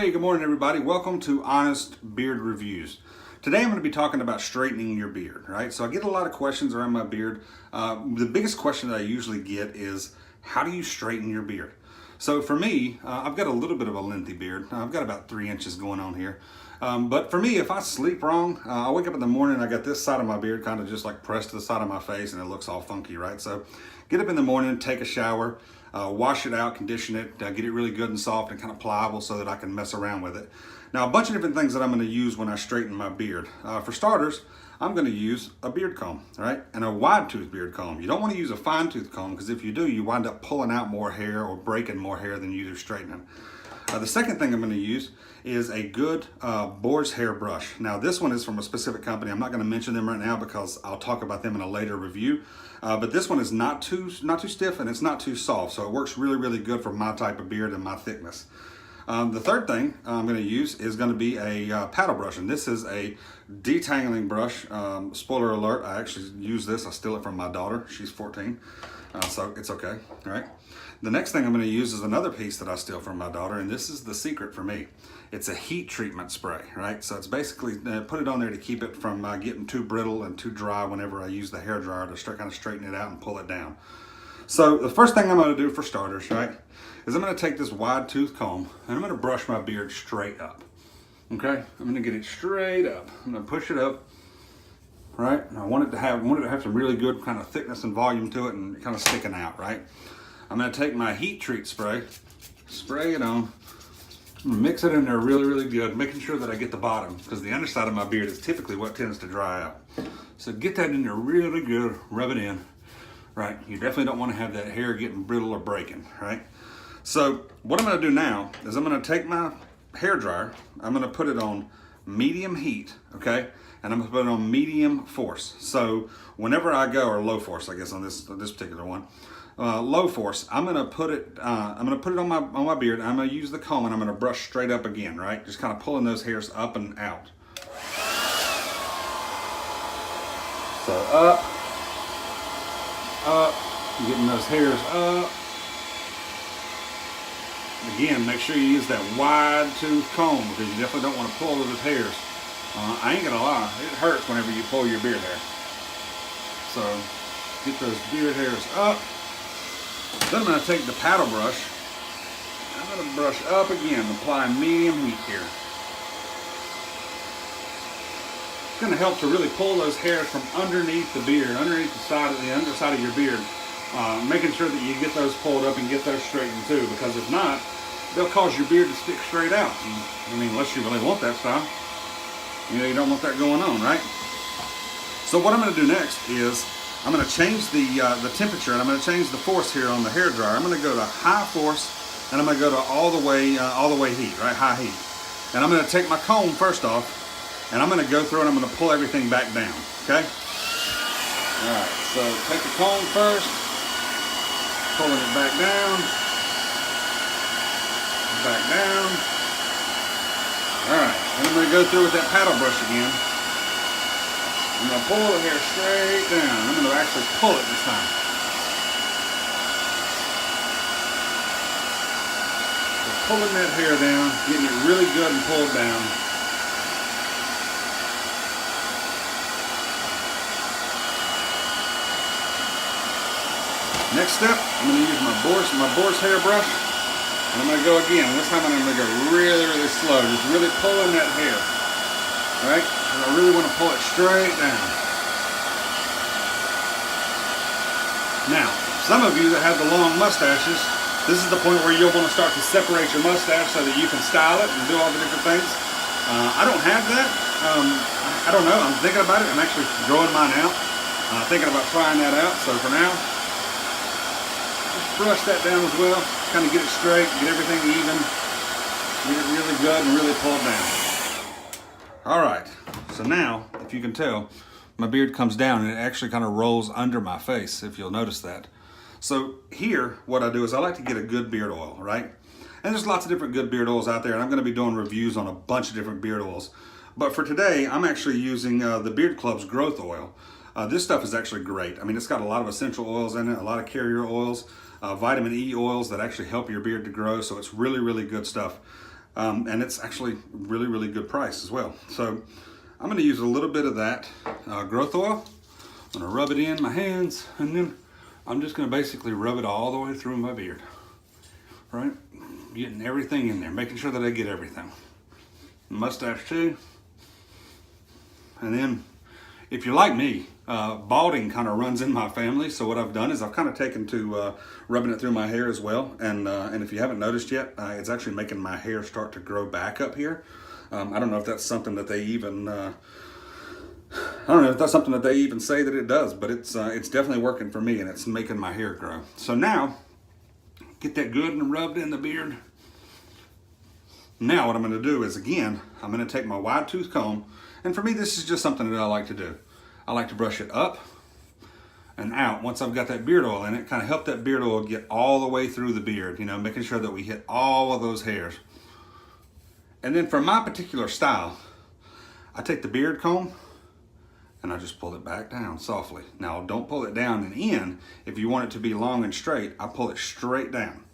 Hey, good morning everybody. Welcome to Honest Beard Reviews. Today I'm going to be talking about straightening your beard, right? So I get a lot of questions around my beard. The biggest question that I usually get is, how do you straighten your beard? So for me, I've got a little bit of a lengthy beard. I've got about 3 inches going on here. But for me, if I sleep wrong, I wake up in the morning, I got this side of my beard kind of just like pressed to the side of my face and it looks all funky, right? So get up in the morning, take a shower, wash it out, condition it, get it really good and soft and kind of pliable so that I can mess around with it. Now, a bunch of different things that I'm going to use when I straighten my beard. For starters, I'm going to use a beard comb, right? And a wide tooth beard comb. You don't want to use a fine tooth comb because if you do, you wind up pulling out more hair or breaking more hair than you do straightening. The second thing I'm going to use is a good boar's hair brush. Now this one is from a specific company. I'm not going to mention them right now because I'll talk about them in a later review. But this one is not too stiff and it's not too soft, so it works really good for my type of beard and my thickness. The third thing I'm going to use is going to be a paddle brush, and this is a detangling brush. Spoiler alert, I actually use this. I steal it from my daughter. She's 14, so it's okay. All right. The next thing I'm going to use is another piece that I steal from my daughter, and this is the secret for me. It's a heat treatment spray, right? So it's basically put it on there to keep it from getting too brittle and too dry whenever I use the hair dryer to kind of straighten it out and pull it down. So the first thing I'm going to do for starters, right, is I'm going to take this wide tooth comb and I'm going to brush my beard straight up. Okay, I'm going to get it straight up. I'm going to push it up, right? And I want it to have some really good kind of thickness and volume to it and kind of sticking out, right? I'm going to take my heat treat spray, spray it on, mix it in there really good, making sure that I get the bottom because the underside of my beard is typically what tends to dry out. So get that in there really good, rub it in, right? You definitely don't want to have that hair getting brittle or breaking, right? So what I'm going to do now is I'm going to take my hair dryer, I'm going to put it on medium heat, okay? And I'm going to put it on medium force. So whenever I go, or low force, I guess on this particular one, low force, I'm gonna put it on my beard. I'm gonna use the comb and I'm gonna brush straight up again, right? Just kind of pulling those hairs up and out. So up, getting those hairs up. Again, make sure you use that wide tooth comb because you definitely don't want to pull those hairs. I ain't gonna lie, it hurts whenever you pull your beard hair. So get those beard hairs up. Then I'm going to take the paddle brush. I'm going to brush up again, applying medium heat here. It's going to help to really pull those hairs from underneath the beard, underneath the underside of your beard, making sure that you get those pulled up and get those straightened too, because if not, they'll cause your beard to stick straight out. I mean, unless you really want that style. You don't want that going on, right? So what I'm going to do next is I'm going to change the temperature and I'm going to change the force here on the hair dryer. I'm going to go to high force and I'm going to go to all the way heat, right? High heat. And I'm going to take my comb first off and I'm going to go through and I'm going to pull everything back down, okay? All right, so take the comb first, pulling it back down. All right, and I'm going to go through with that paddle brush again. I'm going to pull the hair straight down. I'm going to actually pull it this time. So pulling that hair down, getting it really good and pulled down. Next step, I'm going to use my boar's hair brush. And I'm going to go again. This time I'm going to go really slow. Just really pulling that hair. Right? And I really want to pull it straight down. Now, some of you that have the long mustaches, this is the point where you'll want to start to separate your mustache so that you can style it and do all the different things. I don't have that. I don't know. I'm thinking about it. I'm actually growing mine out. Thinking about trying that out. So for now, just brush that down as well. Kind of get it straight, get everything even, get it really good and really pulled down. All right, so now, if you can tell, my beard comes down and it actually kind of rolls under my face, if you'll notice that. So here, what I do is I like to get a good beard oil, right? And there's lots of different good beard oils out there, and I'm gonna be doing reviews on a bunch of different beard oils. But for today, I'm actually using the Beard Club's growth oil. This stuff is actually great. I mean, it's got a lot of essential oils in it, a lot of carrier oils, vitamin E oils that actually help your beard to grow, so it's really good stuff. and it's actually really, really good price as well. So I'm going to use a little bit of that growth oil. I'm going to rub it in my hands, and then I'm just going to basically rub it all the way through my beard, right? Getting everything in there, making sure that I get everything. Mustache too. And then, if you're like me, balding kind of runs in my family. So what I've done is I've kind of taken to rubbing it through my hair as well. And if you haven't noticed yet, it's actually making my hair start to grow back up here. I don't know if that's something that they even say that it does, but it's definitely working for me, and it's making my hair grow. So now, get that good and rubbed in the beard. Now what I'm going to do is, again, I'm going to take my wide tooth comb, and for me this is just something that I like to do. I like to brush it up and out once I've got that beard oil in it, kind of help that beard oil get all the way through the beard, you know, making sure that we hit all of those hairs. And then for my particular style, I take the beard comb and I just pull it back down softly. Now don't pull it down and in. If you want it to be long and straight, I pull it straight down.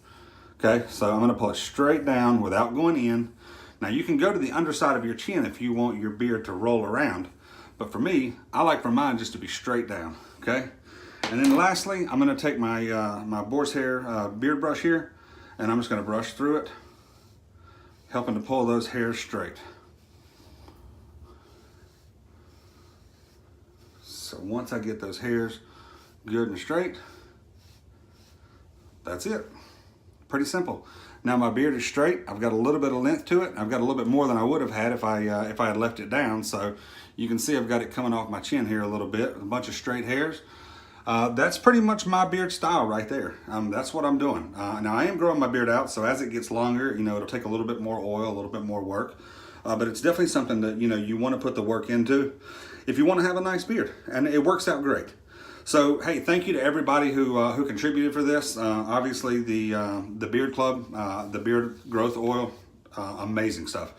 Okay, so I'm going to pull it straight down without going in. Now you can go to the underside of your chin if you want your beard to roll around. But for me, I like for mine just to be straight down, okay? And then lastly, I'm going to take my my boar's hair beard brush here, and I'm just going to brush through it, helping to pull those hairs straight. So once I get those hairs good and straight, that's it. Pretty simple. Now my beard is straight. I've got a little bit of length to it. I've got a little bit more than I would have had if I had left it down. So you can see I've got it coming off my chin here a little bit, a bunch of straight hairs. That's pretty much my beard style right there. That's what I'm doing. Now I am growing my beard out, so as it gets longer, you know, it'll take a little bit more oil, a little bit more work. But it's definitely something that, you know, you want to put the work into if you want to have a nice beard, and it works out great. So hey, thank you to everybody who contributed for this. Obviously the Beard Club, the beard growth oil, amazing stuff.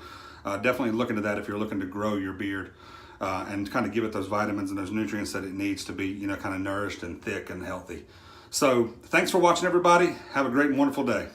Definitely look into that if you're looking to grow your beard and kind of give it those vitamins and those nutrients that it needs to be, you know, kind of nourished and thick and healthy. So thanks for watching, everybody. Have a great and wonderful day.